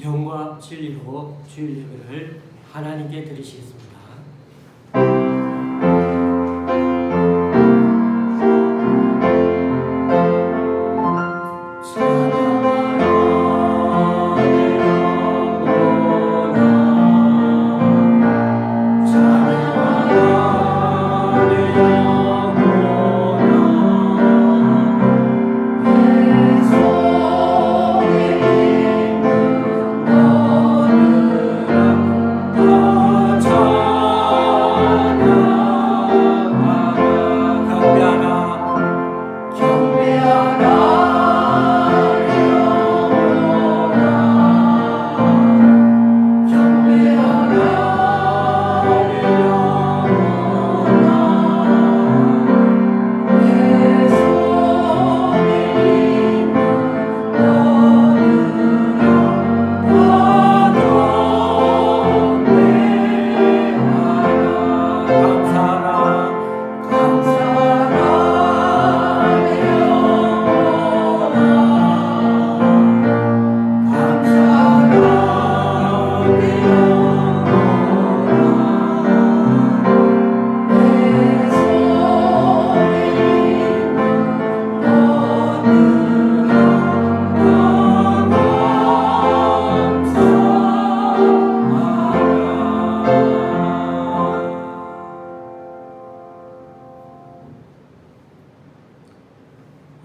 영과 진리로 주일 예배를 하나님께 드리시겠습니다.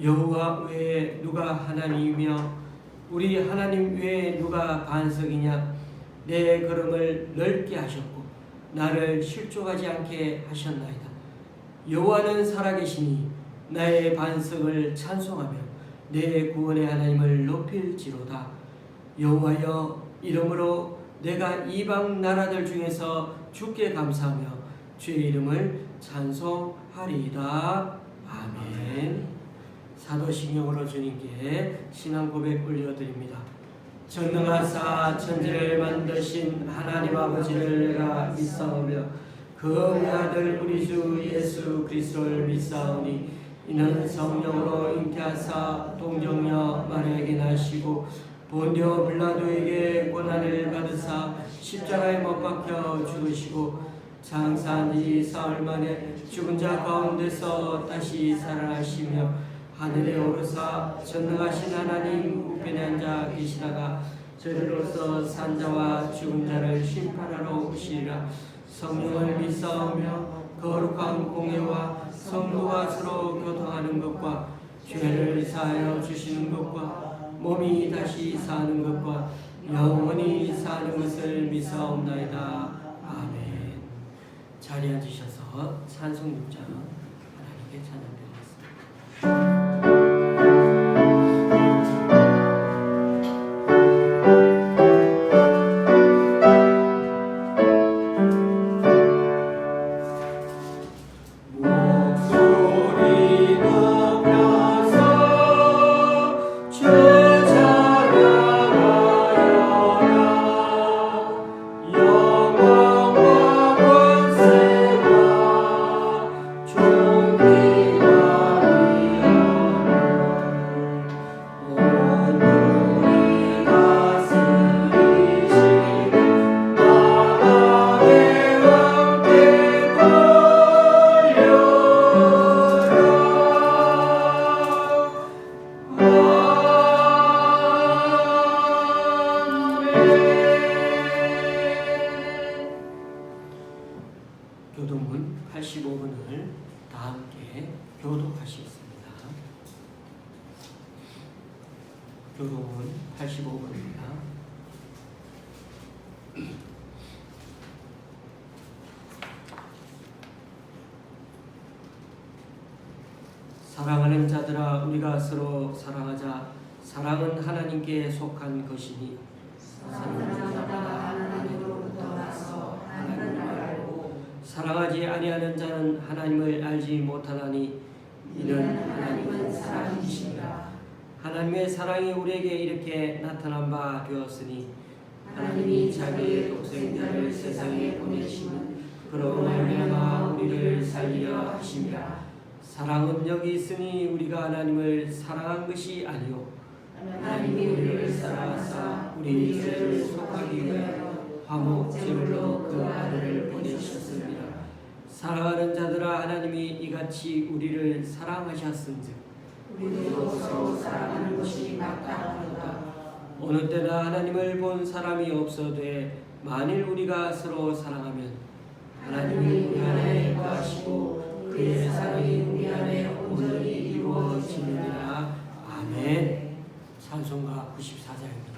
여호와 외에 누가 하나님이며 우리 하나님 외에 누가 반석이냐. 내 걸음을 넓게 하셨고 나를 실족하지 않게 하셨나이다. 여호와는 살아계시니 나의 반석을 찬송하며 내 구원의 하나님을 높일지로다. 여호와여, 이름으로 내가 이방 나라들 중에서 주께 감사하며 주의 이름을 찬송하리이다. 아멘. 사도신경으로 주님께 신앙 고백 올려드립니다. 전능하사 천지를 만드신 하나님 아버지를 내가 믿사오며 그 외아들 우리 주 예수 그리스도를 믿사오니 이는 성령으로 잉태하사 동정녀 마리아에게 나시고 본디오 빌라도에게 고난을 받으사 십자가에 못 박혀 죽으시고 장사한 지 사흘 만에 죽은 자 가운데서 다시 살아나시며 하늘에 오르사 전능하신 하나님 우편에 앉아 계시다가 저리로서 산자와 죽은 자를 심판하러 오시리라. 성령을 믿사오며 거룩한 공예와 성도가 서로 교통하는 것과 죄를 사하여 주시는 것과 몸이 다시 사는 것과 영원히 사는 것을 믿사옵나이다. 아멘. 자리에 앉으셔서 찬송 6장 하나님께 찬양드리겠습니다. 교도문 85번을 다 함께 교독하시겠습니다. 교도문 85번입니다. 사랑하는 자들아, 우리가 서로 사랑하자. 사랑은 하나님께 속한 것이니 사랑하는 자가 하나님으로부터 나서 하나님을 알고 사랑하지 아니하는 자는 하나님을 알지 못하나니 이는 하나님은 사랑이시니라. 하나님의 사랑이 우리에게 이렇게 나타난 바 되었으니 하나님이 자기의 독생자를 세상에 보내시는 그로 말미암아 우리를 살리려 하심이라. 사랑은 여기 있으니 우리가 하나님을 사랑한 것이 아니요 하나님이 우리를 사랑하사 우리 죄를 속하기 위하여 화목 제물로 그 아들을 보내셨습니다. 사랑하는 자들아, 하나님이 이같이 우리를 사랑하셨은즉 우리도 서로 사랑하는 것이 마땅하도다. 어느 때나 하나님을 본 사람이 없어되 만일 우리가 서로 사랑하면 하나님이 우리 안에 거하시고 그의 사랑이 우리 안에 온전히 이루어지느니라. 아멘. 찬송가 94장입니다.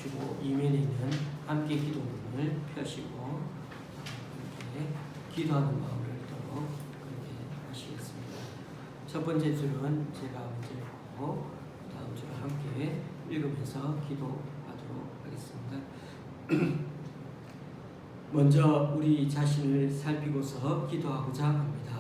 주고 이면에 있는 함께 기도문을 펴시고 이렇게 기도하는 마음을 갖도록 그렇게 하시겠습니다. 첫 번째 줄은 제가 먼저 읽고 다음 줄을 함께 읽으면서 기도하도록 하겠습니다. 먼저 우리 자신을 살피고서 기도하고자 합니다.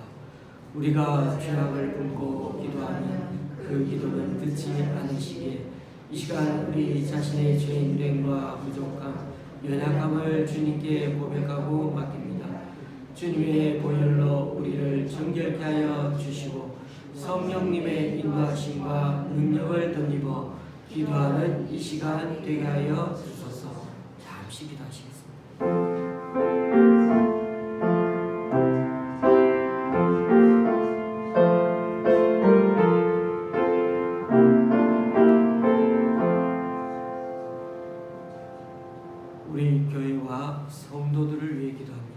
우리가 죄악을 품고 기도하면 그 기도는 듣지 않으시기에 이 시간 우리 자신의 죄인됨과 부족함, 연약함을 주님께 고백하고 맡깁니다. 주님의 보혈로 우리를 정결케 하여 주시고 성령님의 인도하심과 능력을 덧입어 기도하는 이 시간 되게 하여 주소서. 잠시 기도하시겠습니다. 우리 교회와 성도들을 위해 기도합니다.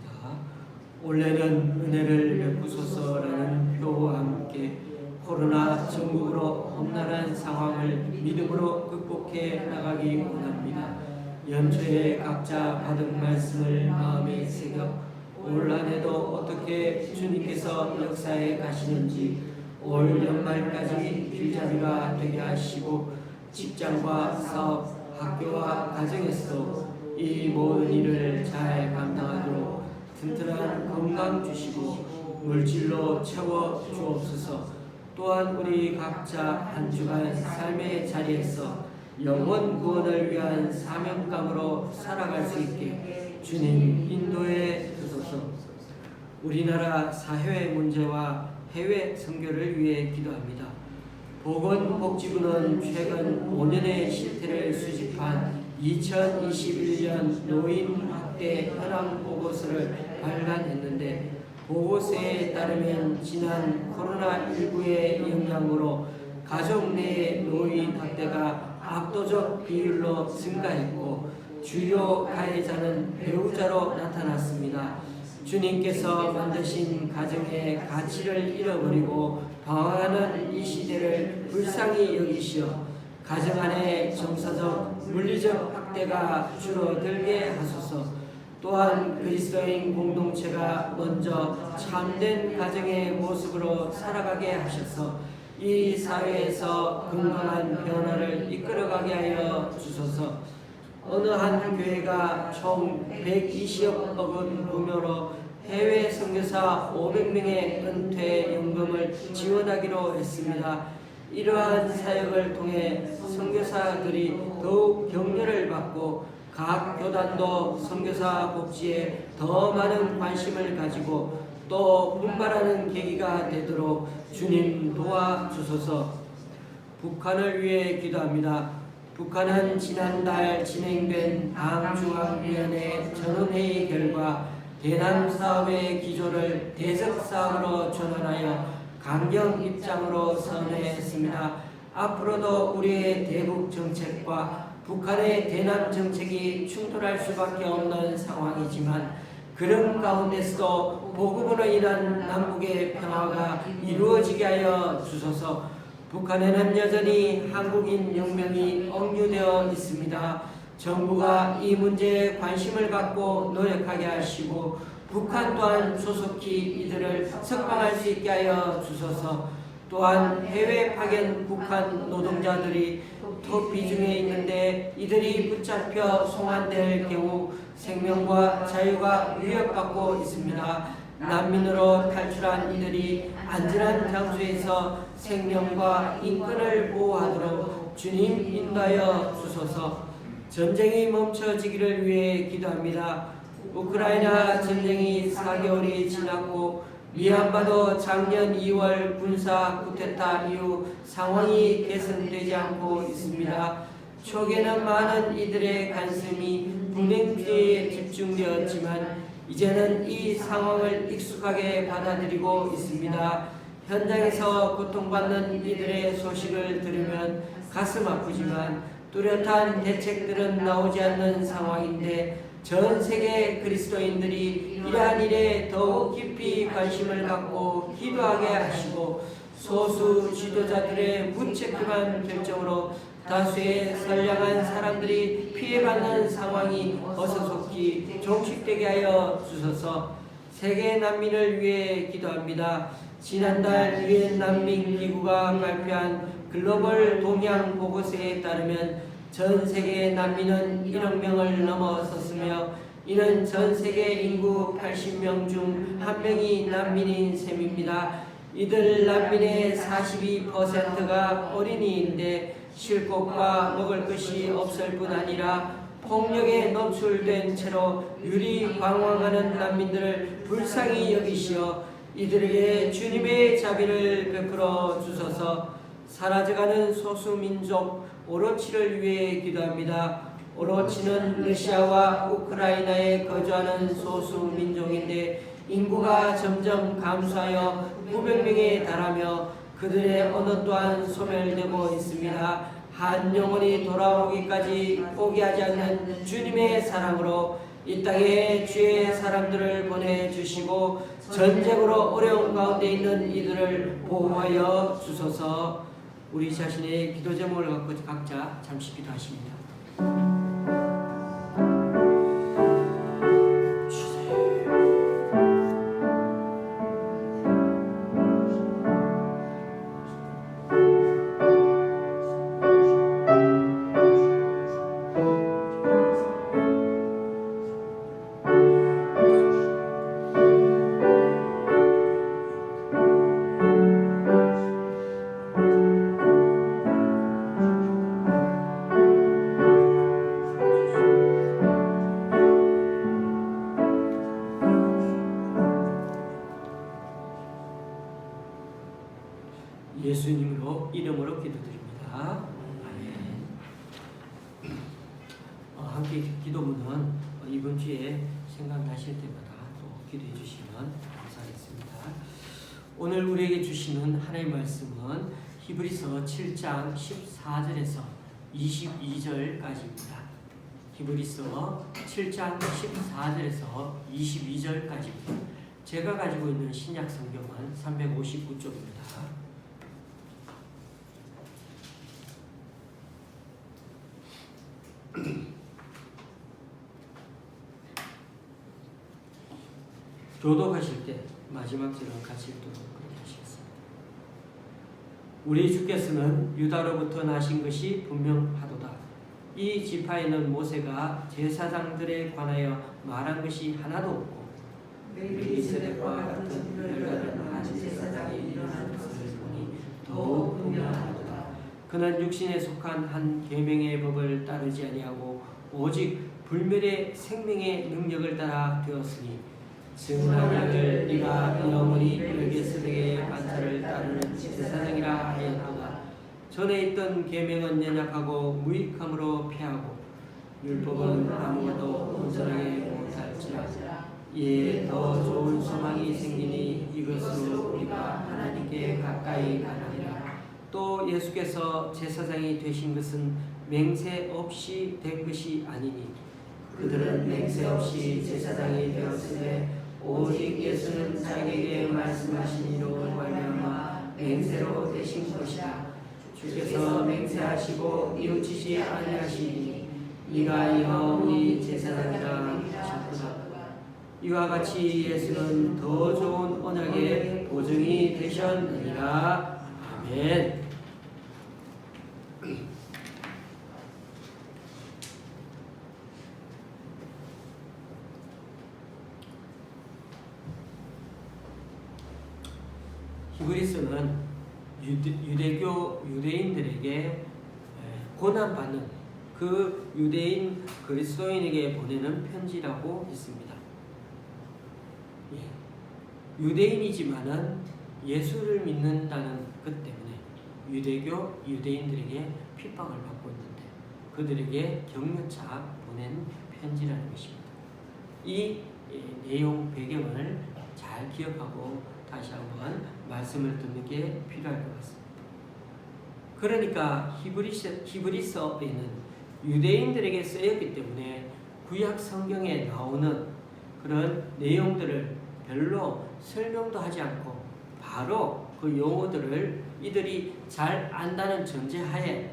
올해는 은혜를 베푸소서라는 표와 함께 코로나 전국으로 험난한 상황을 믿음으로 극복해 나가기 원합니다. 연초에 각자 받은 말씀을 마음에 새겨 올 한해도 어떻게 주님께서 역사에 가시는지 올 연말까지 길잡이가 되게 하시고 직장과 사업, 학교와 가정에서도 이 모든 일을 잘 감당하도록 튼튼한 건강 주시고 물질로 채워 주옵소서. 또한 우리 각자 한 주간 삶의 자리에서 영원 구원을 위한 사명감으로 살아갈 수 있게 주님 인도해 주소서. 우리나라 사회 문제와 해외 선교를 위해 기도합니다. 보건복지부는 최근 5년의 실태를 수집한 2021년 노인 학대 현황 보고서를 발간했는데 보고서에 따르면 지난 코로나19의 영향으로 가족 내의 노인 학대가 압도적 비율로 증가했고 주요 가해자는 배우자로 나타났습니다. 주님께서 만드신 가정의 가치를 잃어버리고 방황하는 이 시대를 불쌍히 여기시어 가정 안의 정서적, 물리적 학대가 줄어들게 하소서. 또한 그리스도인 공동체가 먼저 참된 가정의 모습으로 살아가게 하셔서 이 사회에서 건강한 변화를 이끌어가게 하여 주소서. 어느 한 교회가 총 120억 원 규모로 해외 선교사 500명의 은퇴 연금을 지원하기로 했습니다. 이러한 사역을 통해 선교사들이 더욱 격려를 받고 각 교단도 선교사 복지에 더 많은 관심을 가지고 또 분발하는 계기가 되도록 주님 도와주소서. 북한을 위해 기도합니다. 북한은 지난달 진행된 당중앙위원회 전원회의 결과 대남 사업의 기조를 대적 사업으로 전환하여 강경 입장으로 선회했습니다. 앞으로도 우리의 대북 정책과 북한의 대남 정책이 충돌할 수밖에 없는 상황이지만 그런 가운데서도 복음으로 인한 남북의 평화가 이루어지게 하여 주소서. 북한에는 여전히 한국인 용명이 억류되어 있습니다. 정부가 이 문제에 관심을 갖고 노력하게 하시고 북한 또한 조속히 이들을 석방할 수 있게 하여 주소서. 또한 해외 파견 북한 노동자들이 더 비중에 있는데 이들이 붙잡혀 송환될 경우 생명과 자유가 위협받고 있습니다. 난민으로 탈출한 이들이 안전한 장소에서 생명과 인권을 보호하도록 주님 인도하여 주소서. 전쟁이 멈춰지기를 위해 기도합니다. 우크라이나 전쟁이 4개월이 지났고 미얀마도 작년 2월 군사 쿠데타 이후 상황이 개선되지 않고 있습니다. 초기에는 많은 이들의 관심이 분행 피해에 집중되었지만 이제는 이 상황을 익숙하게 받아들이고 있습니다. 현장에서 고통받는 이들의 소식을 들으면 가슴 아프지만 뚜렷한 대책들은 나오지 않는 상황인데 전 세계 그리스도인들이 이러한 일에 더욱 깊이 관심을 갖고 기도하게 하시고 소수 지도자들의 무책임한 결정으로 다수의 선량한 사람들이 피해받는 상황이 어서 속히 종식되게 하여 주소서. 세계 난민을 위해 기도합니다. 지난달 유엔 난민 기구가 발표한 글로벌 동향 보고서에 따르면 전 세계 난민은 1억 명을 넘어섰으며 이는 전 세계 인구 80명 중 1명이 난민인 셈입니다. 이들 난민의 42%가 어린이인데 쉴 곳과 먹을 것이 없을 뿐 아니라 폭력에 노출된 채로 유리방황하는 난민들을 불쌍히 여기시어 이들에게 주님의 자비를 베풀어 주소서. 사라져가는 소수민족 오로치를 위해 기도합니다. 오로치는 러시아와 우크라이나에 거주하는 소수민족인데 인구가 점점 감소하여 900명에 달하며 그들의 언어 또한 소멸되고 있습니다. 한 영혼이 돌아오기까지 포기하지 않는 주님의 사랑으로 이 땅에 주의 사람들을 보내주시고 전쟁으로 어려운 가운데 있는 이들을 보호하여 주소서. 우리 자신의 기도 제목을 갖고 각자 잠시 기도하십니다. 예수님으로 이름으로 기도드립니다. 아멘. 함께 기도문은 이번 주에 생각나실 때마다 또 기도해 주시면 감사하겠습니다. 오늘 우리에게 주시는 하나님의 말씀은 히브리서 7장 14절에서 22절까지입니다. 히브리서 7장 14절에서 22절까지입니다. 제가 가지고 있는 신약 성경은 359쪽입니다. 교독하실 때 마지막 절은 같이 읽도록 그렇게 하시겠습니다. 우리 주께서는 유다로부터 나신 것이 분명하도다. 이 지파에는 모세가 제사장들에 관하여 말한 것이 하나도 없고 멜기세덱과 같은 별다른 한 제사장이 일어난 것을 보니 더욱 분명하도다. 그는 육신에 속한 한 계명의 법을 따르지 아니하고 오직 불멸의 생명의 능력을 따라 되었으니 증언하기를 네가 영원히 멜기세덱의 반차를 따르는 제사장이라 하였도다. 전에 있던 계명은 연약하고 무익함으로 폐하고 율법은 아무것도 온전하게 못할지라 이에 더 좋은 소망이 생기니 이것으로 우리가 하나님께 가까이 가느니라. 또 예수께서 제사장이 되신 것은 맹세 없이 된 것이 아니니 그들은 맹세 없이 제사장이 되었으되 오직 예수는 자기에게 말씀하신 이로 말미암아 맹세로 되신 것이다. 주께서 맹세하시고 뉘우치지 아니하시니 네가 영원히 제사장이라 하셨구나. 이와 같이 예수는 더 좋은 언약의 보증이 되셨느니라. 아멘. 히브리서는 유대인들에게 고난받는 그 유대인 그리스도인에게 보내는 편지라고 했습니다. 유대인이지만은 예수를 믿는다는 것 때문에 유대인들에게 핍박을 받고 있는데 그들에게 격려차 보낸 편지라는 것입니다. 이 내용 배경을 잘 기억하고 다시 한번 말씀을 듣는 게 필요할 것 같습니다. 그러니까 히브리서에는 유대인들에게 쓰였기 때문에 구약 성경에 나오는 그런 내용들을 별로 설명도 하지 않고 바로 그 용어들을 이들이 잘 안다는 전제하에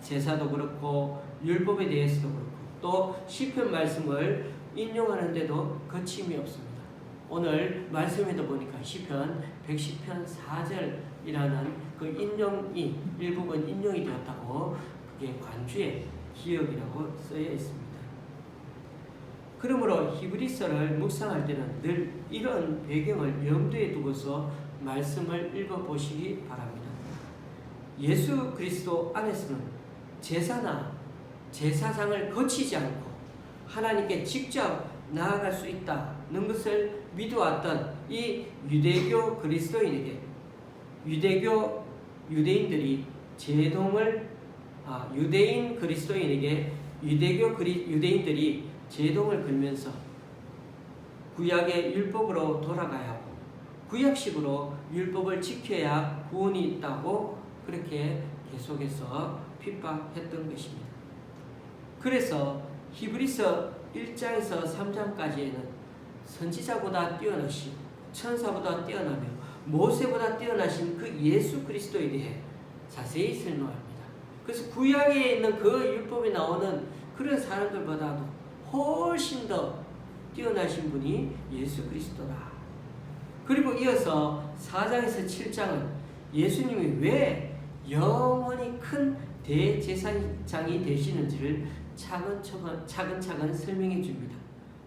제사도 그렇고 율법에 대해서도 그렇고 또 시편 말씀을 인용하는데도 거침이 없습니다. 오늘 말씀에도 보니까 시편 110편 4절이라는 그 인용이 일부분 인용이 되었다고 그게 관주의 기억이라고 쓰여 있습니다. 그러므로 히브리서를 묵상할 때는 늘 이런 배경을 염두에 두고서 말씀을 읽어보시기 바랍니다. 예수 그리스도 안에서는 제사나 제사장을 거치지 않고 하나님께 직접 나아갈 수 있다는 것을 믿어왔던 이 유대교 그리스도인에게 유대인들이 유대인 그리스도인에게 유대인들이 제동을 걸면서 구약의 율법으로 돌아가야 하고 구약식으로 율법을 지켜야 구원이 있다고 그렇게 계속해서 핍박했던 것입니다. 그래서 히브리서 1장에서 3장까지에는 선지자보다 뛰어나시고 천사보다 뛰어나며 모세보다 뛰어나신 그 예수 그리스도에 대해 자세히 설명합니다. 그래서 구약에 있는 그 율법에 나오는 그런 사람들보다도 훨씬 더 뛰어나신 분이 예수 그리스도다. 그리고 이어서 4장에서 7장은 예수님이 왜 영원히 큰 대제사장이 되시는지를 차근차근 설명해 줍니다.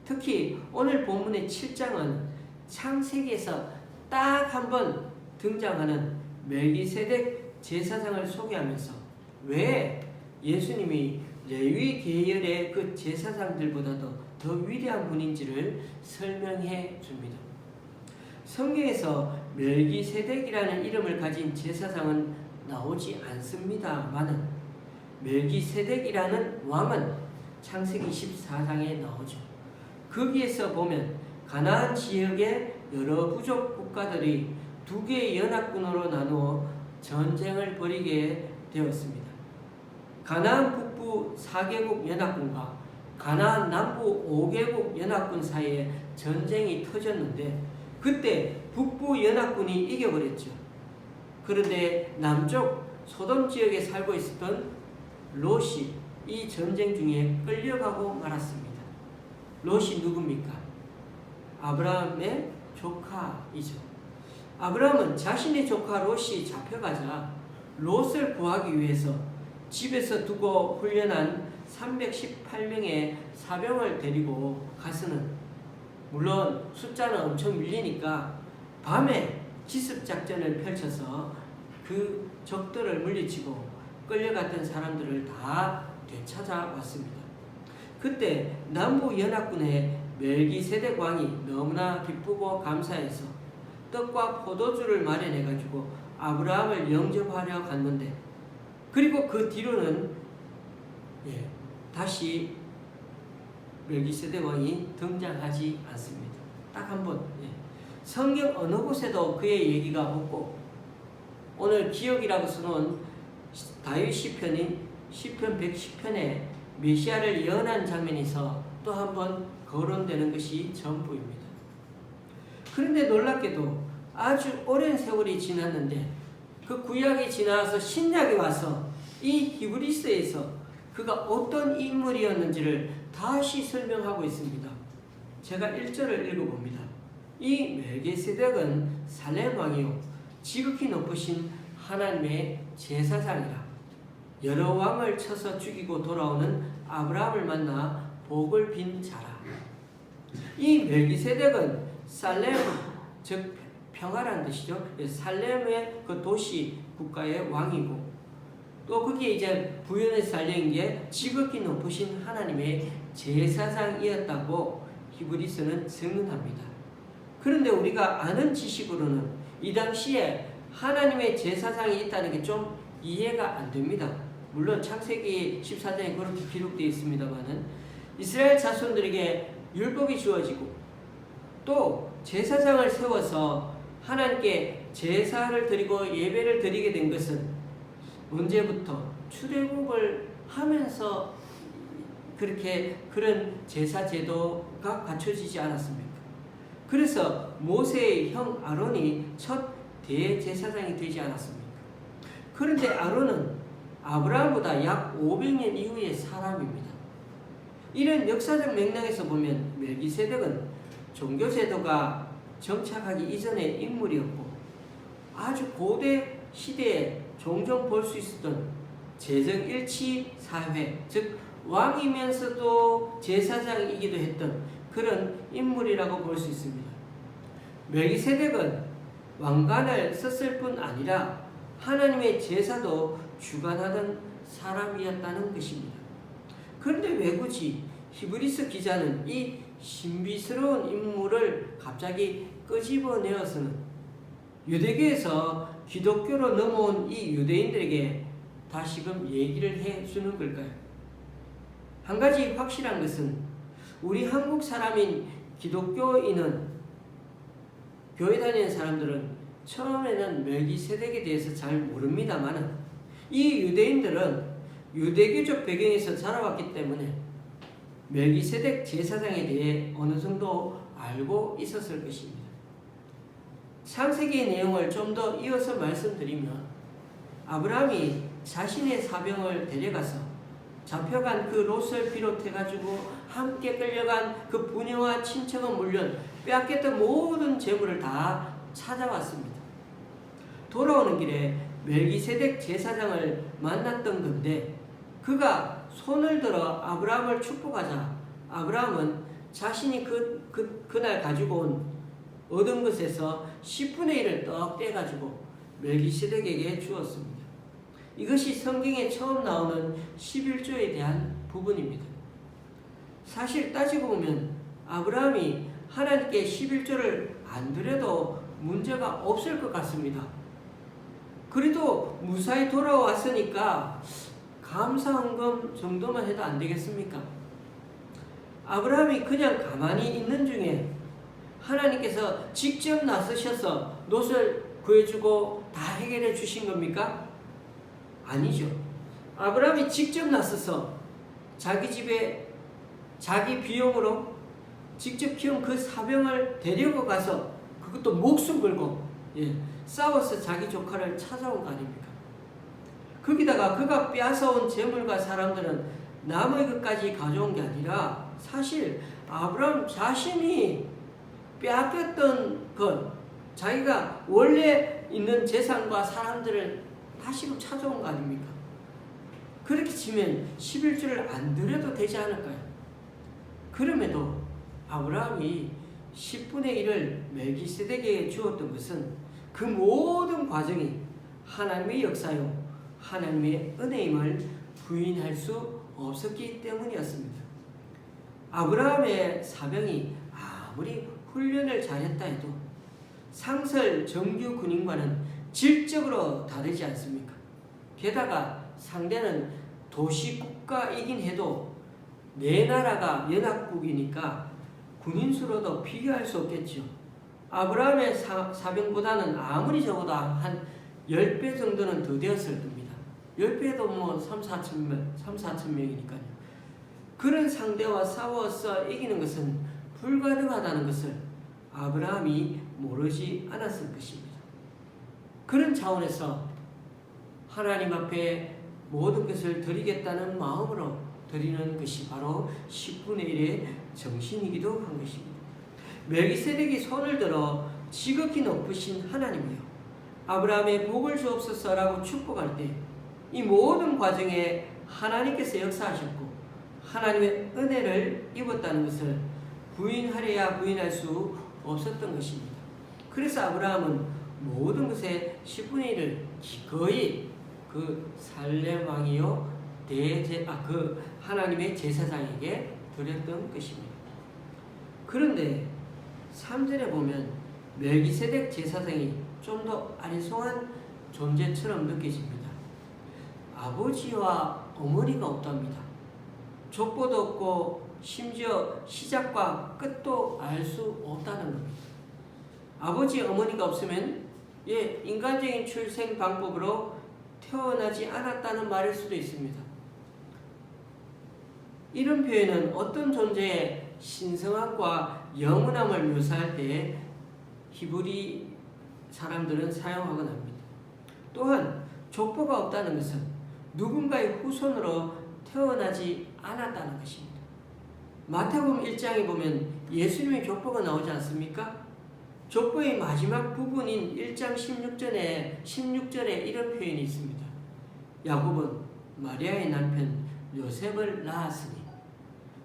특히 오늘 본문의 7장은 창세기에서 딱 한 번 등장하는 멜기세덱 제사장을 소개하면서 왜 예수님이 레위 계열의 그 제사장들보다도 더 위대한 분인지를 설명해 줍니다. 성경에서 멜기세덱이라는 이름을 가진 제사장은 나오지 않습니다만은 멜기세덱이라는 왕은 창세기 14장에 나오죠. 거기에서 보면 가나안 지역의 여러 부족 국가들이 두 개의 연합군으로 나누어 전쟁을 벌이게 되었습니다. 가나안 북부 4개국 연합군과 가나안 남부 5개국 연합군 사이에 전쟁이 터졌는데 그때 북부 연합군이 이겨버렸죠. 그런데 남쪽 소돔 지역에 살고 있었던 롯이 이 전쟁 중에 끌려가고 말았습니다. 롯이 누굽니까? 아브라함의 조카이죠. 아브라함은 자신의 조카 롯이 잡혀가자 롯을 구하기 위해서 집에서 두고 훈련한 318명의 사병을 데리고 가서는 물론 숫자는 엄청 밀리니까 밤에 기습작전을 펼쳐서 그 적들을 물리치고 끌려갔던 사람들을 다 되찾아왔습니다. 그때 남부연합군의 멜기세덱 왕이 너무나 기쁘고 감사해서 떡과 포도주를 마련해가지고 아브라함을 영접하려 갔는데 그리고 그 뒤로는 다시 멜기세덱 왕이 등장하지 않습니다. 딱 한 번. 성경 어느 곳에도 그의 얘기가 없고 오늘 기억이라고 써놓은 다윗 시편인 시편 110편에 메시아를 예언한 장면에서 또 한 번 거론되는 것이 전부입니다. 그런데 놀랍게도 아주 오랜 세월이 지났는데 그 구약이 지나서 신약이 와서 이 히브리서에서 그가 어떤 인물이었는지를 다시 설명하고 있습니다. 제가 1절을 읽어봅니다. 이 멜기세덱은 살렘 왕이요 지극히 높으신 하나님의 제사장이라 여러 왕을 쳐서 죽이고 돌아오는 아브라함을 만나 복을 빈 자라. 이 멜기세덱은 살렘 즉 평화란 뜻이죠. 살렘의 그 도시 국가의 왕이고 또 거기에 이제 부연해서 살린 게 지극히 높으신 하나님의 제사장이었다고 히브리서는 증언합니다. 그런데 우리가 아는 지식으로는 이 당시에 하나님의 제사장이 있다는 게 좀 이해가 안 됩니다. 물론 창세기 14장에 그렇게 기록되어 있습니다만은 이스라엘 자손들에게 율법이 주어지고 또 제사장을 세워서 하나님께 제사를 드리고 예배를 드리게 된 것은 언제부터 출애굽을 하면서 그렇게 그런 제사 제도가 갖춰지지 않았습니까? 그래서 모세의 형 아론이 첫 대제사장이 되지 않았습니까? 그런데 아브라함보다 약 500년 이후의 사람입니다. 이런 역사적 맥락에서 보면 멜기세덱은 종교제도가 정착하기 이전의 인물이었고 아주 고대 시대에 종종 볼 수 있었던 재정일치 사회, 즉 왕이면서도 제사장이기도 했던 그런 인물이라고 볼 수 있습니다. 멜기세덱은 왕관을 썼을 뿐 아니라 하나님의 제사도 주관하던 사람이었다는 것입니다. 그런데 왜 굳이 히브리서 기자는 이 신비스러운 인물을 갑자기 끄집어내어서는 유대교에서 기독교로 넘어온 이 유대인들에게 다시금 얘기를 해주는 걸까요? 한 가지 확실한 것은 우리 한국 사람인 기독교인은 교회 다니는 사람들은 처음에는 멜기세덱에 대해서 잘 모릅니다만 이 유대인들은 유대교적 배경에서 자라왔기 때문에 멜기세덱 제사장에 대해 어느 정도 알고 있었을 것입니다. 창세기의 내용을 좀 더 이어서 말씀드리면 아브라함이 자신의 사병을 데려가서 잡혀간 그 롯을 비롯해가지고 함께 끌려간 그 부녀와 친척은 물론 빼앗겼던 모든 재물을 다 찾아왔습니다. 돌아오는 길에 멜기세덱 제사장을 만났던 건데 그가 손을 들어 아브라함을 축복하자 아브라함은 자신이 그날 가지고 얻은 것에서 10분의 1을 떡 떼가지고 멜기세덱에게 주었습니다. 이것이 성경에 처음 나오는 11조에 대한 부분입니다. 사실 따지고 보면 아브라함이 하나님께 11조를 안 드려도 문제가 없을 것 같습니다. 그래도 무사히 돌아왔으니까 감사헌금 정도만 해도 안 되겠습니까? 아브라함이 그냥 가만히 있는 중에 하나님께서 직접 나서셔서 롯을 구해주고 다 해결해 주신 겁니까? 아니죠. 아브라함이 직접 나서서 자기 집에 자기 비용으로 직접 키운 그 사병을 데리고 가서 그것도 목숨 걸고 싸워서 자기 조카를 찾아온 거 아닙니까? 거기다가 그가 빼앗아온 재물과 사람들은 남의 것까지 가져온 게 아니라 사실 아브라함 자신이 빼앗겼던 것, 자기가 원래 있는 재산과 사람들을 다시금 찾아온 거 아닙니까? 그렇게 치면 11조를 안 드려도 되지 않을까요? 그럼에도 아브라함이 10분의 1을 멜기세덱에게 주었던 것은 그 모든 과정이 하나님의 역사요 하나님의 은혜임을 부인할 수 없었기 때문이었습니다. 아브라함의 사병이 아무리 훈련을 잘했다 해도 상설 정규 군인과는 질적으로 다르지 않습니까? 게다가 상대는 도시 국가이긴 해도 내 나라가 연합국이니까 군인수로도 비교할 수 없겠죠. 아브라함의 사병보다는 아무리 적어도 한 10배 정도는 더 되었을 겁니다. 10배도 뭐 3, 4천 명이니까요. 그런 상대와 싸워서 이기는 것은 불가능하다는 것을 아브라함이 모르지 않았을 것입니다. 그런 차원에서 하나님 앞에 모든 것을 드리겠다는 마음으로 드리는 것이 바로 10분의 1의 정신이기도 한 것입니다. 멜기세덱이 손을 들어 지극히 높으신 하나님이요 아브라함의 복을 주옵소서라고 축복할 때 이 모든 과정에 하나님께서 역사하셨고 하나님의 은혜를 입었다는 것을 부인하려야 부인할 수 없었던 것입니다. 그래서 아브라함은 모든 것의 10분의 1을 기꺼이 그 살렘 왕이요 그 하나님의 제사장에게 드렸던 것입니다. 그런데 3절에 보면 멜기세덱 제사장이 좀 더 아리송한 존재처럼 느껴집니다. 아버지와 어머니가 없답니다. 족보도 없고 심지어 시작과 끝도 알 수 없다는 겁니다. 아버지 어머니가 없으면 인간적인 출생 방법으로 태어나지 않았다는 말일 수도 있습니다. 이런 표현은 어떤 존재의 신성함과 영원함을 묘사할 때 히브리 사람들은 사용하곤 합니다. 또한 족보가 없다는 것은 누군가의 후손으로 태어나지 않았다는 것입니다. 마태복음 1장에 보면 예수님의 족보가 나오지 않습니까? 족보의 마지막 부분인 1장 16절에 이런 표현이 있습니다. 야곱은 마리아의 남편 요셉을 낳았으니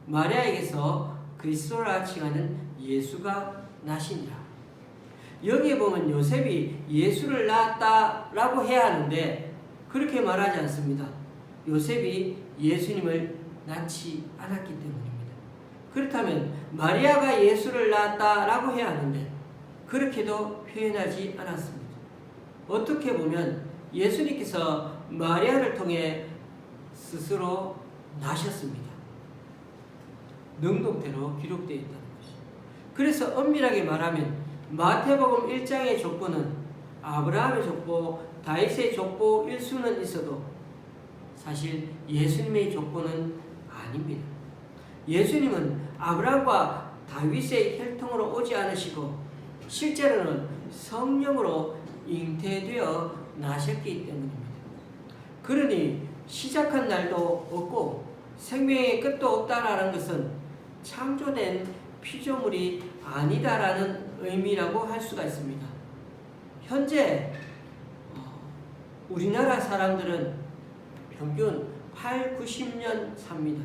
마리아에게서 그리스도라 칭하는 예수가 나시니라. 여기에 보면 요셉이 예수를 낳았다라고 해야 하는데 그렇게 말하지 않습니다. 요셉이 예수님을 낳지 않았기 때문입니다. 그렇다면 마리아가 예수를 낳았다라고 해야 하는데 그렇게도 표현하지 않았습니다. 어떻게 보면 예수님께서 마리아를 통해 스스로 나셨습니다. 능동태로 기록되어 있다는 것입니다. 그래서 엄밀하게 말하면 마태복음 1장의 족보는 아브라함의 족보, 다윗의 족보일 수는 있어도 사실 예수님의 족보는 아닙니다. 예수님은 아브라함과 다윗의 혈통으로 오지 않으시고 실제로는 성령으로 잉태되어 나셨기 때문입니다. 그러니 시작한 날도 없고 생명의 끝도 없다라는 것은 창조된 피조물이 아니다라는 의미라고 할 수가 있습니다. 현재 우리나라 사람들은 평균 8, 90년 삽니다.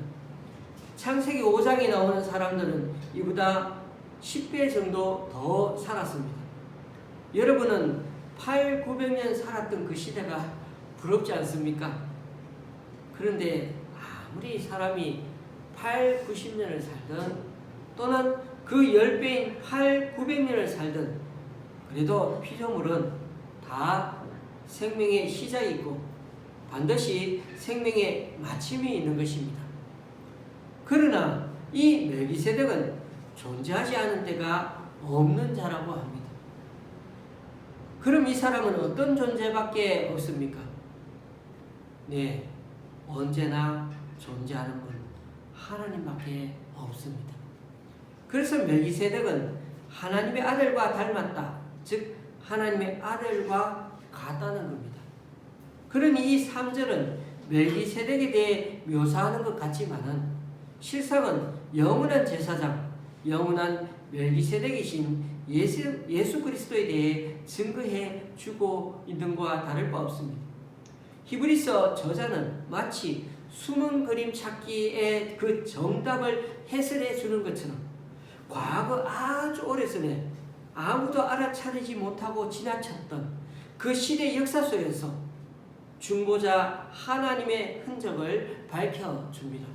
창세기 5장에 나오는 사람들은 이보다 10배 정도 더 살았습니다. 여러분은 8, 900년 살았던 그 시대가 부럽지 않습니까? 그런데 아무리 사람이 8, 90년을 살든 또는 그 10배인 8, 900년을 살든 그래도 피조물은 다 생명의 시작이 있고 반드시 생명의 마침이 있는 것입니다. 그러나 이 멜기세덱은 존재하지 않은 때가 없는 자라고 합니다. 그럼 이 사람은 어떤 존재밖에 없습니까? 네, 언제나 존재하는 분 하나님밖에 없습니다. 그래서 멜기세덱은 하나님의 아들과 닮았다. 즉 하나님의 아들과 같다는 겁니다. 그러니 이 3절은 멜기세덱에 대해 묘사하는 것 같지만은 실상은 영원한 제사장, 영원한 멜기세덱이신 예수 그리스도에 대해 증거해 주고 있는 것과 다를 바 없습니다. 히브리서 저자는 마치 숨은 그림 찾기에 그 정답을 해설해 주는 것처럼 과거 아주 오래전에 아무도 알아차리지 못하고 지나쳤던 그 시대 역사 속에서 중보자 하나님의 흔적을 밝혀줍니다.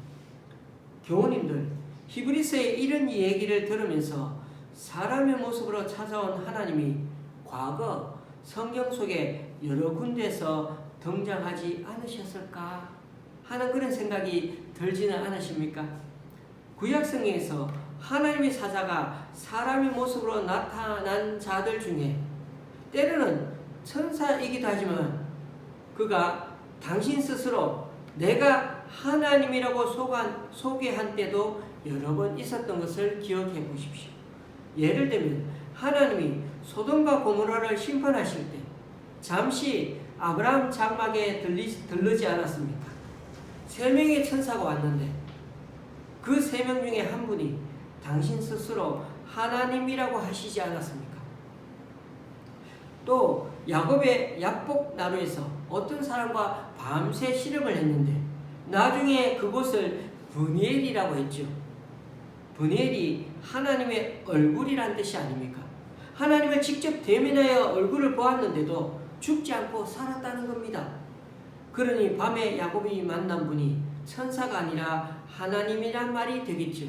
교우님들, 히브리서의 이런 얘기를 들으면서 사람의 모습으로 찾아온 하나님이 과거 성경 속에 여러 군데서 등장하지 않으셨을까 하는 그런 생각이 들지는 않으십니까? 구약성경에서 하나님의 사자가 사람의 모습으로 나타난 자들 중에 때로는 천사이기도 하지만 그가 당신 스스로 내가 하나님이라고 소개한 때도 여러 번 있었던 것을 기억해 보십시오. 예를 들면 하나님이 소돔과 고모라를 심판하실 때 잠시 아브라함 장막에 들르지 않았습니까? 3명의 천사가 왔는데 그 3명 중에 한 분이 당신 스스로 하나님이라고 하시지 않았습니까? 또 야곱의 야복 나루에서 어떤 사람과 밤새 씨름을 했는데 나중에 그곳을 브니엘이라고 했죠. 브니엘이 하나님의 얼굴이란 뜻이 아닙니까? 하나님을 직접 대면하여 얼굴을 보았는데도 죽지 않고 살았다는 겁니다. 그러니 밤에 야곱이 만난 분이 천사가 아니라 하나님이란 말이 되겠죠.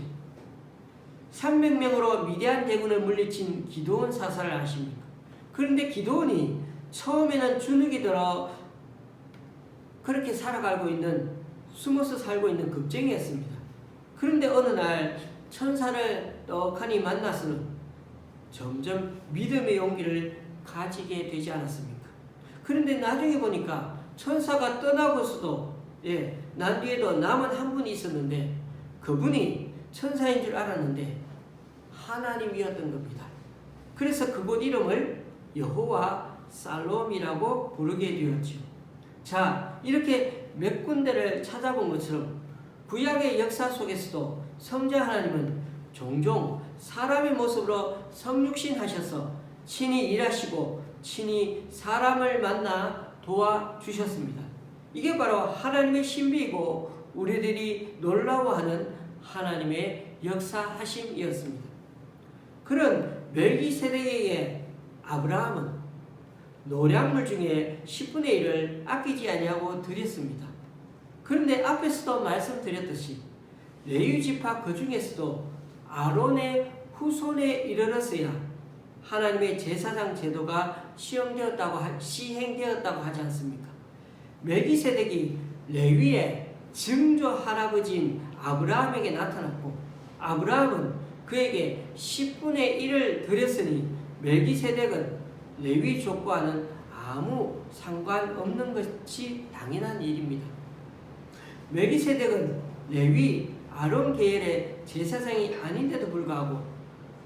300명으로 미디안 대군을 물리친 기드온 사사를 아십니까? 그런데 기드온이 처음에는 주눅이 들어 그렇게 살아가고 있는 숨어서 살고 있는 겁쟁이였습니다. 그런데 어느 날 천사를 떡하니 만나서는 점점 믿음의 용기를 가지게 되지 않았습니까? 그런데 나중에 보니까 천사가 떠나고서도 난 뒤에도 남은 한 분이 있었는데 그분이 천사인 줄 알았는데 하나님이었던 겁니다. 그래서 그곳 이름을 여호와 살롬이라고 부르게 되었죠. 자, 이렇게 몇 군데를 찾아본 것처럼 구약의 역사 속에서도 성자 하나님은 종종 사람의 모습으로 성육신하셔서 친히 일하시고 친히 사람을 만나 도와주셨습니다. 이게 바로 하나님의 신비이고 우리들이 놀라워하는 하나님의 역사하심이었습니다. 그런 멜기세덱에게 아브라함은 노량물 중에 10분의 1을 아끼지 아니하고 드렸습니다. 그런데 앞에서도 말씀드렸듯이 레위 지파 그 중에서도 아론의 후손에 이르렀어야 하나님의 제사장 제도가 시행되었다고 하지 않습니까? 멜기세덱이 레위의 증조 할아버지인 아브라함에게 나타났고 아브라함은 그에게 10분의 1을 드렸으니 멜기세덱은 레위족과는 아무 상관없는 것이 당연한 일입니다. 멜기세덱은 레위 아론 계열의 제사장이 아닌데도 불구하고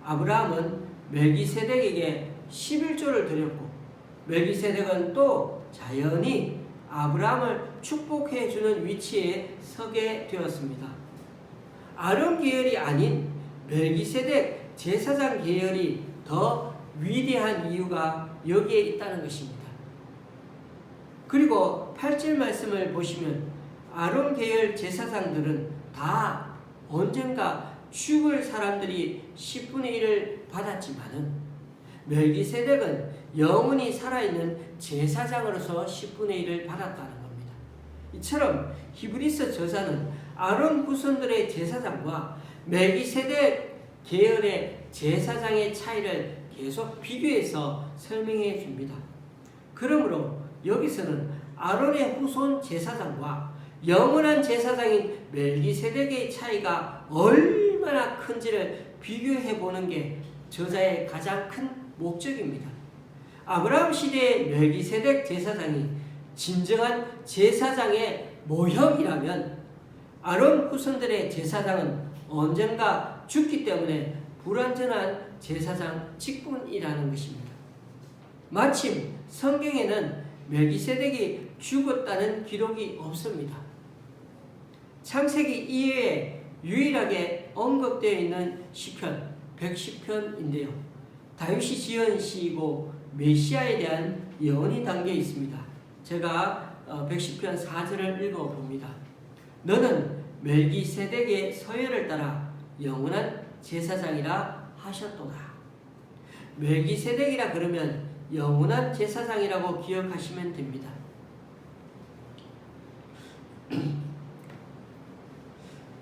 아브라함은 멜기세덱에게 11조를 드렸고 멜기세덱은 또 자연히 아브라함을 축복해 주는 위치에 서게 되었습니다. 아론 계열이 아닌 멜기세덱 제사장 계열이 더 위대한 이유가 여기에 있다는 것입니다. 그리고 8절 말씀을 보시면 아론 계열 제사장들은 다 언젠가 죽을 사람들이 10분의 1을 받았지만은 멜기세덱은 영원히 살아있는 제사장으로서 10분의 1을 받았다는 겁니다. 이처럼 히브리서 저자는 아론 후손들의 제사장과 멜기세덱 계열의 제사장의 차이를 계속 비교해서 설명해 줍니다. 그러므로 여기서는 아론의 후손 제사장과 영원한 제사장인 멜기세덱의 차이가 얼마나 큰지를 비교해 보는 게 저자의 가장 큰 목적입니다. 아브라함 시대의 멜기세덱 제사장이 진정한 제사장의 모형이라면 아론 후손들의 제사장은 언젠가 죽기 때문에 불완전한 제사장 직분이라는 것입니다. 마침 성경에는 멜기세덱이 죽었다는 기록이 없습니다. 창세기 이외에 유일하게 언급되어 있는 시편 110편인데요. 다윗이 지은 시이고 메시아에 대한 예언이 담겨 있습니다. 제가 110편 4절을 읽어봅니다. 너는 멜기세덱의 서열을 따라 영원한 제사장이라 하셨도다. 멜기세덱이라 그러면 영원한 제사장이라고 기억하시면 됩니다.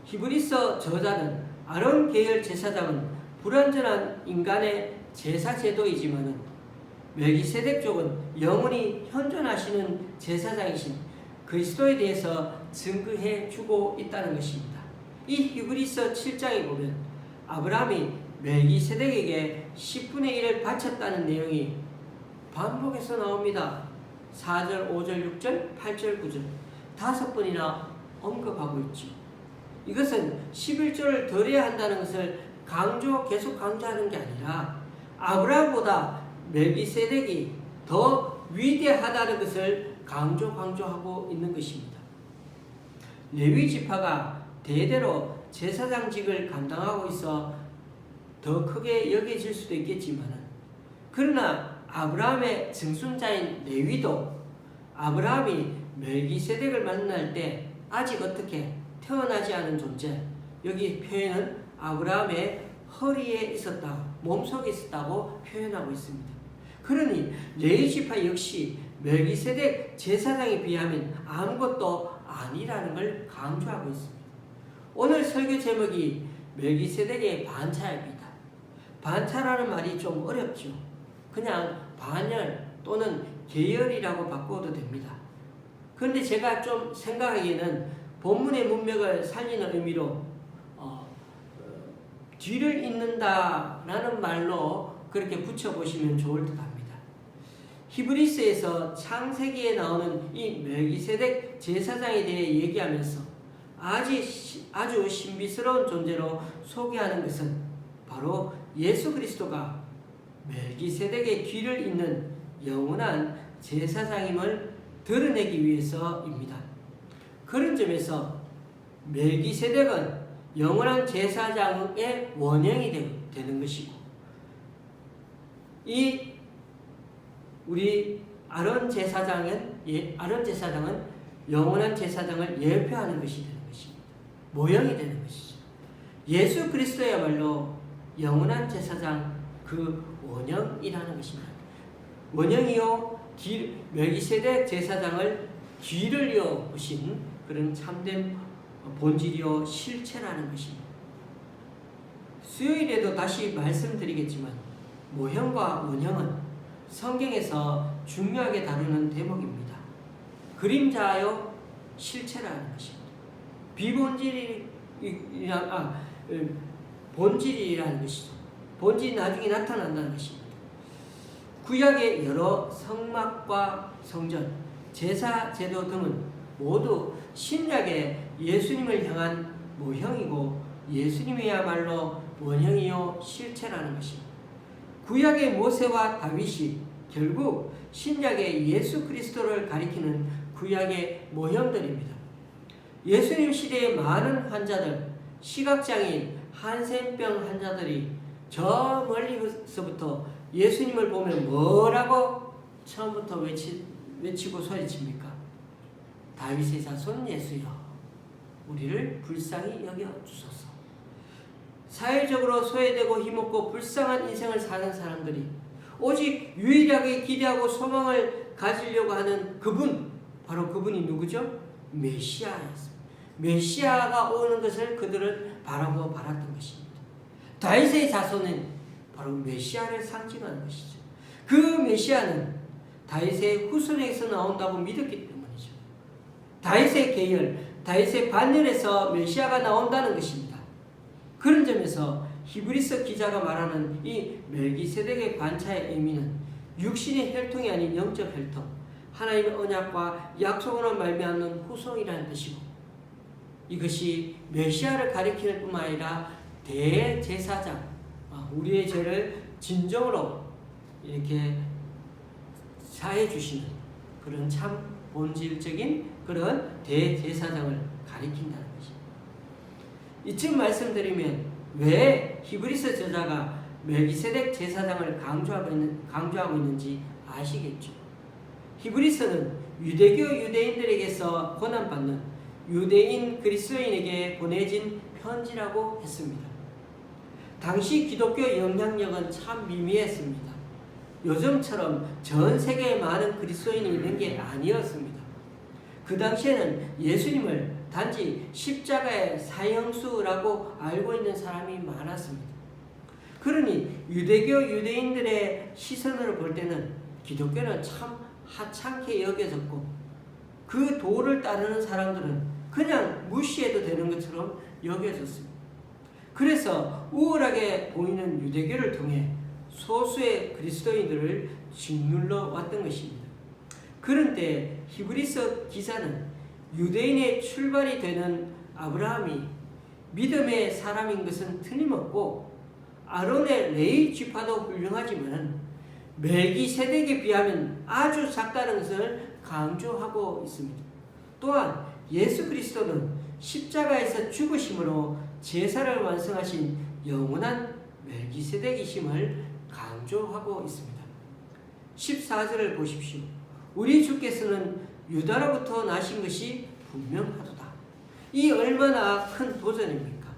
히브리서 저자는 아론 계열 제사장은 불완전한 인간의 제사 제도이지만은 멜기세덱 쪽은 영원히 현존하시는 제사장이신 그리스도에 대해서 증거해 주고 있다는 것입니다. 이 히브리서 7장에 보면 아브라함이 멜기세덱에게 10분의 1을 바쳤다는 내용이 반복해서 나옵니다. 4절, 5절, 6절, 8절, 9절 5번이나 언급하고 있죠. 이것은 11조를 덜해야 한다는 것을 계속 강조하는 게 아니라 아브라함보다 멜기세덱이 더 위대하다는 것을 강조하고 있는 것입니다. 레위 지파가 대대로 제사장직을 감당하고 있어 더 크게 여겨질 수도 있겠지만 그러나 아브라함의 증손자인 레위도 아브라함이 멜기세덱을 만날 때 아직 어떻게 태어나지 않은 존재, 여기 표현은 아브라함의 허리에 있었다고, 몸속에 있었다고 표현하고 있습니다. 그러니 레위 지파 역시 멜기세덱 제사장에 비하면 아무것도 아니라는 걸 강조하고 있습니다. 오늘 설교 제목이 멜기세덱의 반차입니다. 반차라는 말이 좀 어렵죠. 그냥 반열 또는 계열이라고 바꿔도 됩니다. 그런데 제가 좀 생각하기에는 본문의 문맥을 살리는 의미로 뒤를 잇는다라는 말로 그렇게 붙여보시면 좋을 듯 합니다. 히브리서에서 창세기에 나오는 이 멜기세덱 제사장에 대해 얘기하면서 아주 신비스러운 존재로 소개하는 것은 바로 예수 그리스도가 멜기세덱의 뒤를 잇는 영원한 제사장임을 드러내기 위해서입니다. 그런 점에서 멜기세덱은 영원한 제사장의 원형이 되는 것이고, 이 우리 아론 제사장은 영원한 제사장을 예표하는 것이 되는 것입니다. 모형이 되는 것이죠. 예수 그리스도야말로 영원한 제사장 그 원형이라는 것입니다. 원형이요 멜기세덱 제사장을 뒤를 이어 오신 그런 참된 본질이요 실체라는 것입니다. 수요일에도 다시 말씀드리겠지만 모형과 원형은 성경에서 중요하게 다루는 대목입니다. 그림자요 실체라는 것입니다. 본질이라는 것이죠. 본질이 나중에 나타난다는 것입니다. 구약의 여러 성막과 성전, 제사 제도 등은 모두 신약의 예수님을 향한 모형이고 예수님이야말로 원형이요 실체라는 것입니다. 구약의 모세와 다윗이 결국 신약의 예수 그리스도를 가리키는 구약의 모형들입니다. 예수님 시대의 많은 환자들, 시각장애인, 한센병 환자들이 저 멀리서부터 예수님을 보면 뭐라고 처음부터 외치고 소리칩니까? 다윗의 자손 예수여, 우리를 불쌍히 여겨주소서. 사회적으로 소외되고 힘없고 불쌍한 인생을 사는 사람들이 오직 유일하게 기대하고 소망을 가지려고 하는 그분, 바로 그분이 누구죠? 메시아였습니다. 메시아가 오는 것을 그들은 바라고 바랐던 것입니다. 다윗의 자손은 바로 메시아를 상징하는 것이죠. 그 메시아는 다윗의 후손에서 나온다고 믿었기 때문이죠. 다윗의 계열, 다윗의 반열에서 메시아가 나온다는 것입니다. 그런 점에서 히브리서 기자가 말하는 이 멜기세덱의 관차의 의미는 육신의 혈통이 아닌 영적 혈통, 하나님의 언약과 약속으로 말미암는 후손이라는 뜻이고, 이것이 메시아를 가리키는 뿐만 아니라 대제사장, 우리의 죄를 진정으로 이렇게 사해 주시는 그런 참 본질적인 그런 대제사장을 가리킨다는 것입니다. 이쯤 말씀드리면 왜 히브리서 저자가 멜기세덱 제사장을 강조하고 있는지 아시겠죠? 히브리서는 유대교 유대인들에게서 고난받는 유대인 그리스도인에게 보내진 편지라고 했습니다. 당시 기독교 영향력은 참 미미했습니다. 요즘처럼 전 세계에 많은 그리스도인이 있는 게 아니었습니다. 그 당시에는 예수님을 단지 십자가의 사형수라고 알고 있는 사람이 많았습니다. 그러니 유대교 유대인들의 시선으로 볼 때는 기독교는 참 하찮게 여겨졌고, 그 도를 따르는 사람들은 그냥 무시해도 되는 것처럼 여겨졌습니다. 그래서 우월하게 보이는 유대교를 통해 소수의 그리스도인들을 짓눌러 왔던 것입니다. 그런데 히브리서 기자는 유대인의 출발이 되는 아브라함이 믿음의 사람인 것은 틀림없고 아론의 레위 지파도 훌륭하지만 멜기세덱에 비하면 아주 작다는 것을 강조하고 있습니다. 또한 예수 그리스도는 십자가에서 죽으심으로 제사를 완성하신 영원한 멜기세덱이심을 강조하고 있습니다. 14절을 보십시오. 우리 주께서는 유다로부터 나신 것이 분명하도다. 이 얼마나 큰 도전입니까?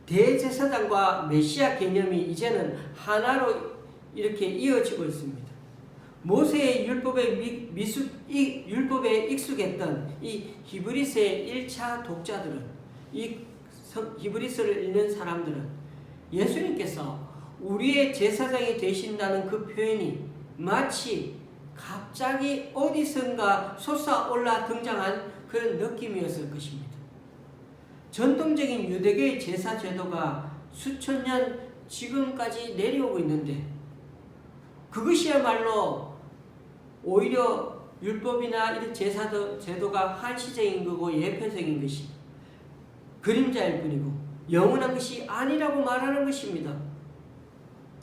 대제사장과 메시아 개념이 이제는 하나로 이렇게 이어지고 있습니다. 모세의 율법에 익숙했던 이 히브리서의 1차 독자들은, 이 히브리서를 읽는 사람들은 예수님께서 우리의 제사장이 되신다는 그 표현이 마치 갑자기 어디선가 솟아올라 등장한 그런 느낌이었을 것입니다. 전통적인 유대교의 제사 제도가 수천 년 지금까지 내려오고 있는데, 그것이야말로 오히려 율법이나 이런 제도가 한시적인 거고 예표적인 것이 그림자일 뿐이고 영원한 것이 아니라고 말하는 것입니다.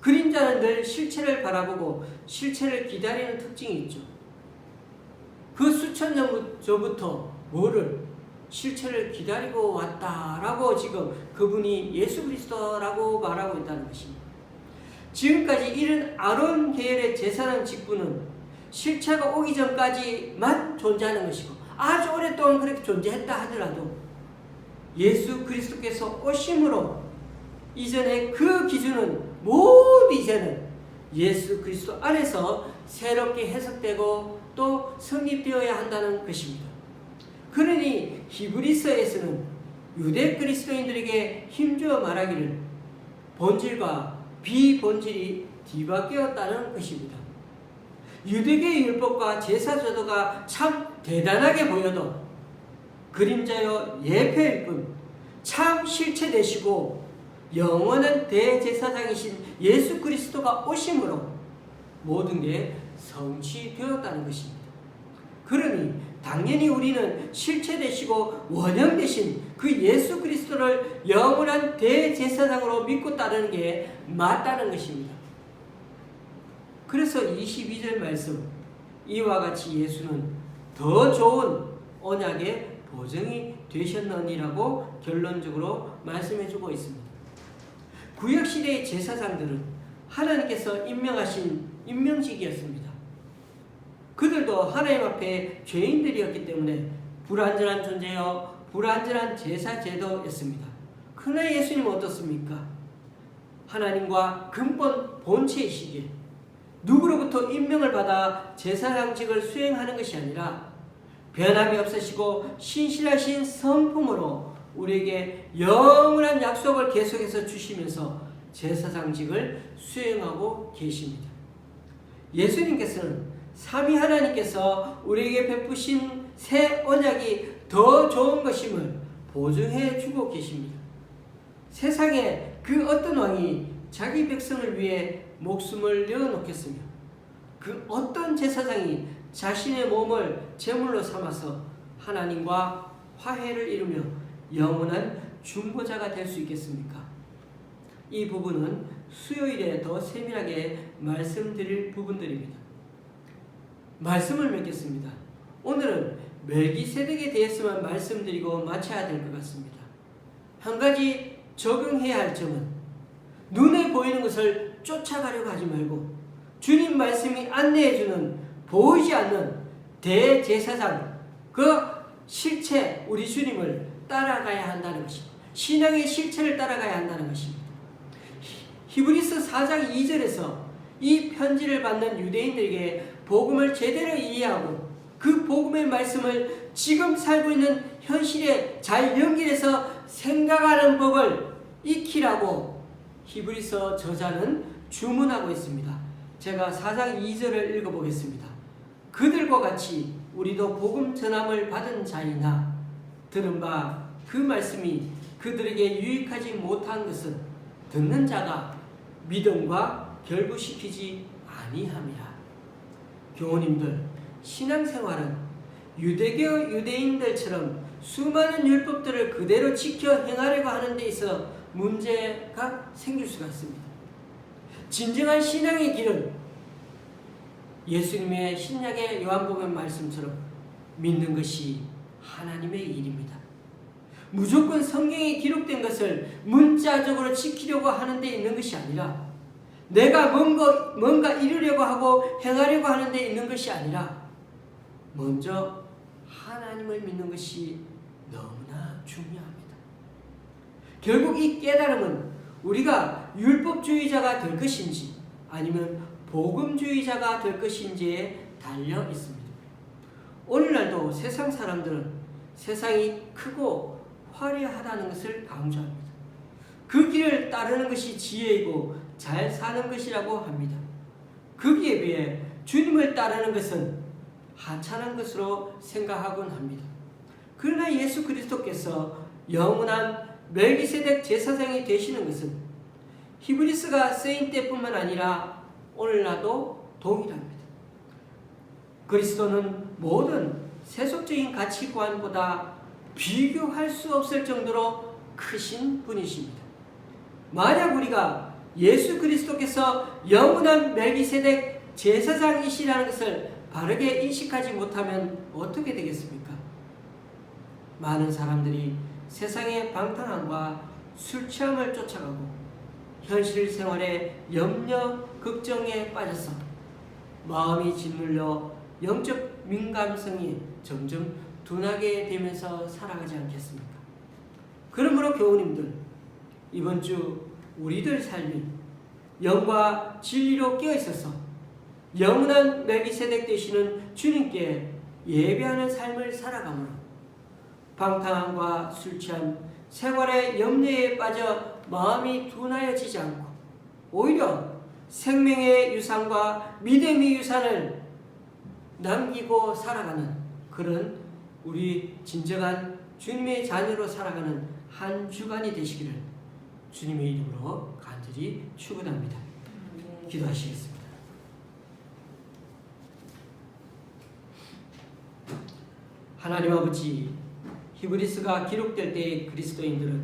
그림자는 늘 실체를 바라보고 실체를 기다리는 특징이 있죠. 그 수천 년 전부터 뭐를 실체를 기다리고 왔다라고 지금 그분이 예수 그리스도라고 말하고 있다는 것입니다. 지금까지 이런 아론 계열의 제사장 직분은 실체가 오기 전까지만 존재하는 것이고 아주 오랫동안 그렇게 존재했다 하더라도 예수 그리스도께서 오심으로 이전에 그 기준은 모두 이제는 예수 그리스도 안에서 새롭게 해석되고 또 성립되어야 한다는 것입니다. 그러니 히브리서에서는 유대 그리스도인들에게 힘주어 말하기를 본질과 비본질이 뒤바뀌었다는 것입니다. 유대계의 율법과 제사제도가 참 대단하게 보여도 그림자요 예표일 뿐 참 실체 되시고 영원한 대제사장이신 예수 그리스도가 오심으로 모든 게 성취되었다는 것입니다. 그러니 당연히 우리는 실체 되시고 원형 되신 그 예수 그리스도를 영원한 대제사장으로 믿고 따르는 게 맞다는 것입니다. 그래서 22절 말씀 이와 같이 예수는 더 좋은 언약의 보증이 되셨느니라고 결론적으로 말씀해주고 있습니다. 구약시대의 제사장들은 하나님께서 임명하신 임명직이었습니다. 그들도 하나님 앞에 죄인들이었기 때문에 불완전한 존재여 불완전한 제사 제도였습니다. 그러나 예수님은 어떻습니까? 하나님과 근본 본체이시기에 누구로부터 임명을 받아 제사장직을 수행하는 것이 아니라 변함이 없으시고 신실하신 성품으로 우리에게 영원한 약속을 계속해서 주시면서 제사장직을 수행하고 계십니다. 예수님께서는 삼위 하나님께서 우리에게 베푸신 새 언약이 더 좋은 것임을 보증해 주고 계십니다. 세상에 그 어떤 왕이 자기 백성을 위해 목숨을 내어놓겠으며 그 어떤 제사장이 자신의 몸을 제물로 삼아서 하나님과 화해를 이루며 영원한 중보자가 될 수 있겠습니까? 이 부분은 수요일에 더 세밀하게 말씀드릴 부분들입니다. 말씀을 맺겠습니다. 오늘은 멜기세덱에 대해서만 말씀드리고 마쳐야 될 것 같습니다. 한 가지 적용해야 할 점은 눈에 보이는 것을 쫓아가려고 하지 말고 주님 말씀이 안내해주는 보이지 않는 대제사장 그 실체 우리 주님을 따라가야 한다는 것입니다. 신앙의 실체를 따라가야 한다는 것입니다. 히브리서 4장 2절에서 이 편지를 받는 유대인들에게 복음을 제대로 이해하고 그 복음의 말씀을 지금 살고 있는 현실에 잘 연결해서 생각하는 법을 익히라고 히브리서 저자는 주문하고 있습니다. 제가 4장 2절을 읽어보겠습니다. 그들과 같이 우리도 복음 전함을 받은 자이나 들은 바 그 말씀이 그들에게 유익하지 못한 것은 듣는 자가 믿음과 결부시키지 아니함이라. 교우님들, 신앙생활은 유대교 유대인들처럼 수많은 율법들을 그대로 지켜 행하려고 하는 데 있어 문제가 생길 수가 있습니다. 진정한 신앙의 길은 예수님의 신약의 요한복음 말씀처럼 믿는 것이 하나님의 일입니다. 무조건 성경에 기록된 것을 문자적으로 지키려고 하는 데 있는 것이 아니라 내가 뭔가 이루려고 하고 행하려고 하는 데 있는 것이 아니라 먼저 하나님을 믿는 것이 너무나 중요합니다. 결국 이 깨달음은 우리가 율법주의자가 될 것인지 아니면 복음주의자가 될 것인지에 달려 있습니다. 오늘날도 세상 사람들은 세상이 크고 화려하다는 것을 강조합니다. 그 길을 따르는 것이 지혜이고 잘 사는 것이라고 합니다. 거기에 비해 주님을 따르는 것은 하찮은 것으로 생각하곤 합니다. 그러나 예수 그리스도께서 영원한 멜기세덱 제사장이 되시는 것은 히브리서가 쓰인 때뿐만 아니라 오늘날도 동일합니다. 그리스도는 모든 세속적인 가치관보다 비교할 수 없을 정도로 크신 분이십니다. 만약 우리가 예수 그리스도께서 영원한 멜기세덱 제사장이시라는 것을 바르게 인식하지 못하면 어떻게 되겠습니까? 많은 사람들이 세상의 방탕함과 술 취함을 쫓아가고 현실 생활의 염려, 걱정에 빠져서 마음이 짓눌려 영적 민감성이 점점 둔하게 되면서 살아가지 않겠습니까? 그러므로 교우님들, 이번 주 우리들 삶이 영과 진리로 깨어있어서 영원한 멜기세덱 되시는 주님께 예배하는 삶을 살아가므로 방탕함과 술 취함, 생활의 염려에 빠져 마음이 둔하여지지 않고 오히려 생명의 유산과 믿음의 유산을 남기고 살아가는 그런 우리 진정한 주님의 자녀로 살아가는 한 주간이 되시기를 주님의 이름으로 간절히 축원합니다. 기도하시겠습니다. 하나님 아버지, 히브리스가 기록될 때 그리스도인들은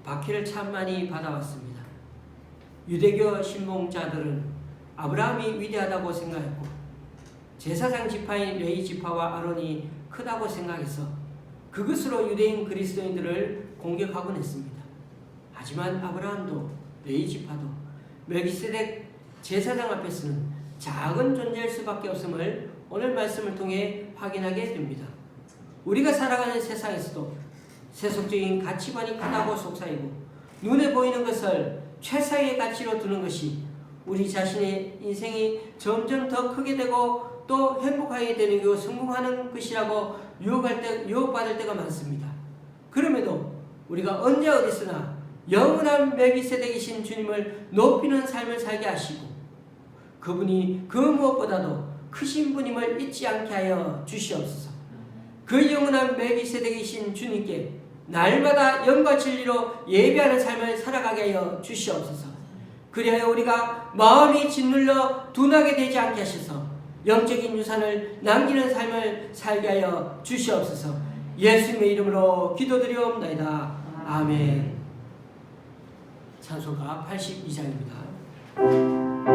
박해를 참 많이 받아왔습니다. 유대교 신봉자들은 아브라함이 위대하다고 생각했고 제사장 지파인 레위 지파와 아론이 크다고 생각해서 그것으로 유대인 그리스도인들을 공격하곤 했습니다. 하지만 아브라함도 레위 지파도 멜기세덱 제사장 앞에서는 작은 존재일 수밖에 없음을 오늘 말씀을 통해 확인하게 됩니다. 우리가 살아가는 세상에서도 세속적인 가치관이 크다고 속삭이고 눈에 보이는 것을 최상의 가치로 두는 것이 우리 자신의 인생이 점점 더 크게 되고 또 행복하게 되는 게 성공하는 것이라고 유혹받을 때가 많습니다. 그럼에도 우리가 언제 어디서나 영원한 멜기세덱이신 주님을 높이는 삶을 살게 하시고 그분이 그 무엇보다도 크신 분임을 잊지 않게 하여 주시옵소서. 그 영원한 멜기세덱이신 주님께 날마다 영과 진리로 예배하는 삶을 살아가게 하여 주시옵소서. 그리하여 우리가 마음이 짓눌려 둔하게 되지 않게 하셔서 영적인 유산을 남기는 삶을 살게 하여 주시옵소서. 예수님의 이름으로 기도드리옵나이다. 아멘. 찬송가 82장입니다. 오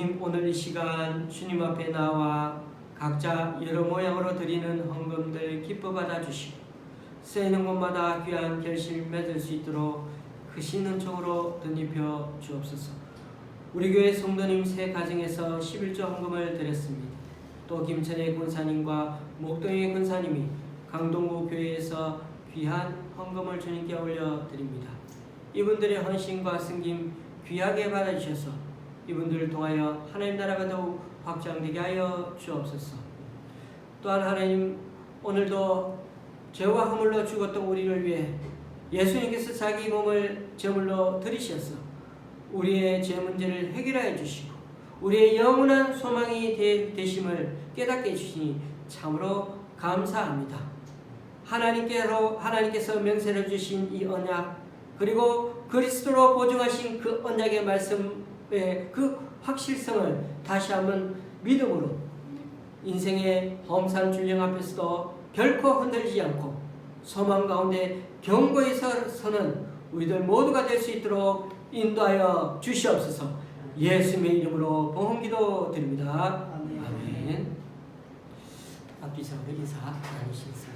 주님, 오늘 이 시간 주님 앞에 나와 각자 여러 모양으로 드리는 헌금들 기뻐 받아주시고 쓰이는 곳마다 귀한 결실 맺을 수 있도록 크신 은총으로 덧입혀 주옵소서. 우리 교회 성도님 새 가정에서 11조 헌금을 드렸습니다. 또 김천의 권사님과 목동의 권사님이 강동구 교회에서 귀한 헌금을 주님께 올려드립니다. 이분들의 헌신과 승김 귀하게 받아주셔서 이분들을 통하여 하나님 나라가 더욱 확장되게 하여 주옵소서. 또한 하나님, 오늘도 죄와 허물로 죽었던 우리를 위해 예수님께서 자기 몸을 제물로 드리셔서 우리의 죄 문제를 해결하여 주시고 우리의 영원한 소망이 되심을 깨닫게 해주시니 참으로 감사합니다. 하나님께서 명세를 주신 이 언약, 그리고 그리스도로 보증하신 그 언약의 말씀의 그 확실성을 다시 한번 믿음으로 인생의 험산 줄령 앞에서도 결코 흔들리지 않고 소망 가운데 견고히 서는 우리들 모두가 될 수 있도록 인도하여 주시옵소서. 예수님의 이름으로 봉헌기도 드립니다. 아멘. 앞뒤서로 인사 나누시겠습니다.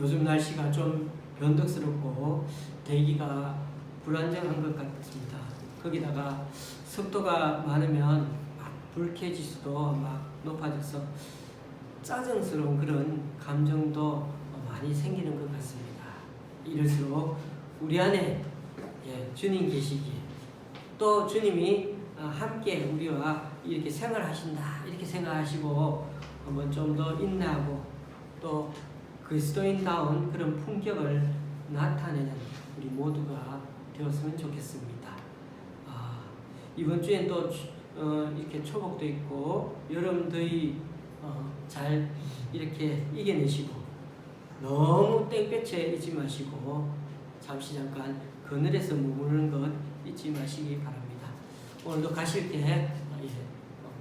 요즘 날씨가 좀 변덕스럽고 대기가 불안정한 것 같습니다. 거기다가 습도가 많으면 막 불쾌지수도 막 높아져서 짜증스러운 그런 감정도 많이 생기는 것 같습니다. 이럴수록 우리 안에 주님 계시기에 또 주님이 함께 우리와 이렇게 생활하신다 이렇게 생각하시고 한번 좀 더 인내하고 또 그리스도인다운 그런 품격을 나타내는 우리 모두가 되었으면 좋겠습니다. 이번 주엔 또 이렇게 초복도 있고 여름 더위 잘 이렇게 이겨내시고 너무 땡볕에 있지 마시고 잠시 잠깐 그늘에서 머무르는 것 잊지 마시기 바랍니다. 오늘도 가실 때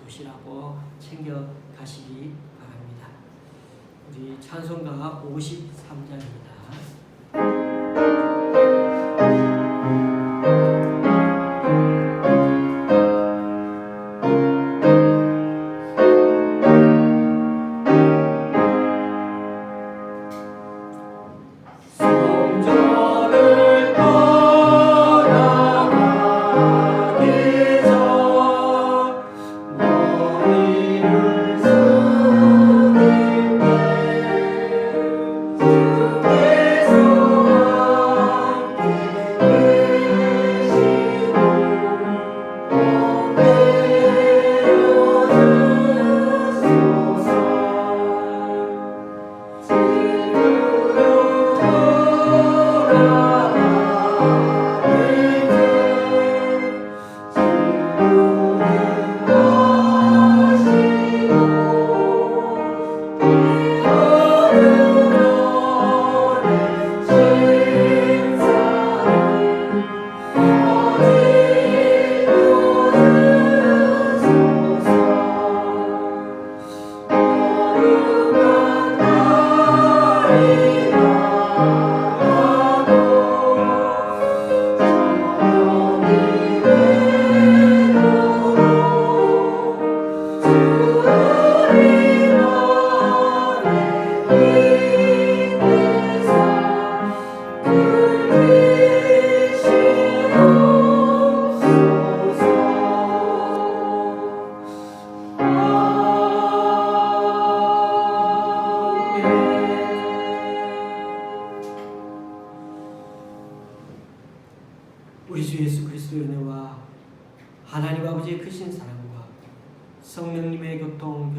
도시락고 챙겨 가시기 바랍니다. 우리 찬송가 53장입니다.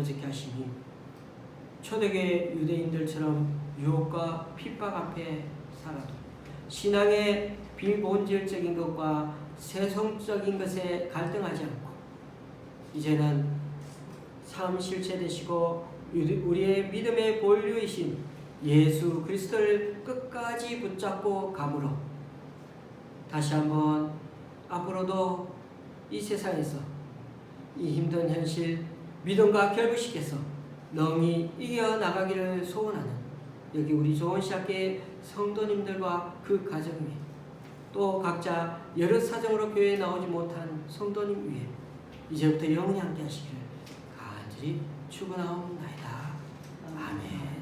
부르짖게 하시니 초대교회 유대인들처럼 유혹과 핍박 앞에 살아도 신앙의 비본질적인 것과 세속적인 것에 갈등하지 않고 이제는 삶 실체되시고 우리의 믿음의 본류이신 예수 그리스도를 끝까지 붙잡고 감으로 다시 한번 앞으로도 이 세상에서 이 힘든 현실 믿음과 결부시켜서 능히 이겨나가기를 소원하는 여기 우리 좋은시학교의 성도님들과 그 가정 위에 또 각자 여러 사정으로 교회에 나오지 못한 성도님 위에 이제부터 영원히 함께 하시기를 간절히 축원하옵나이다. 아멘.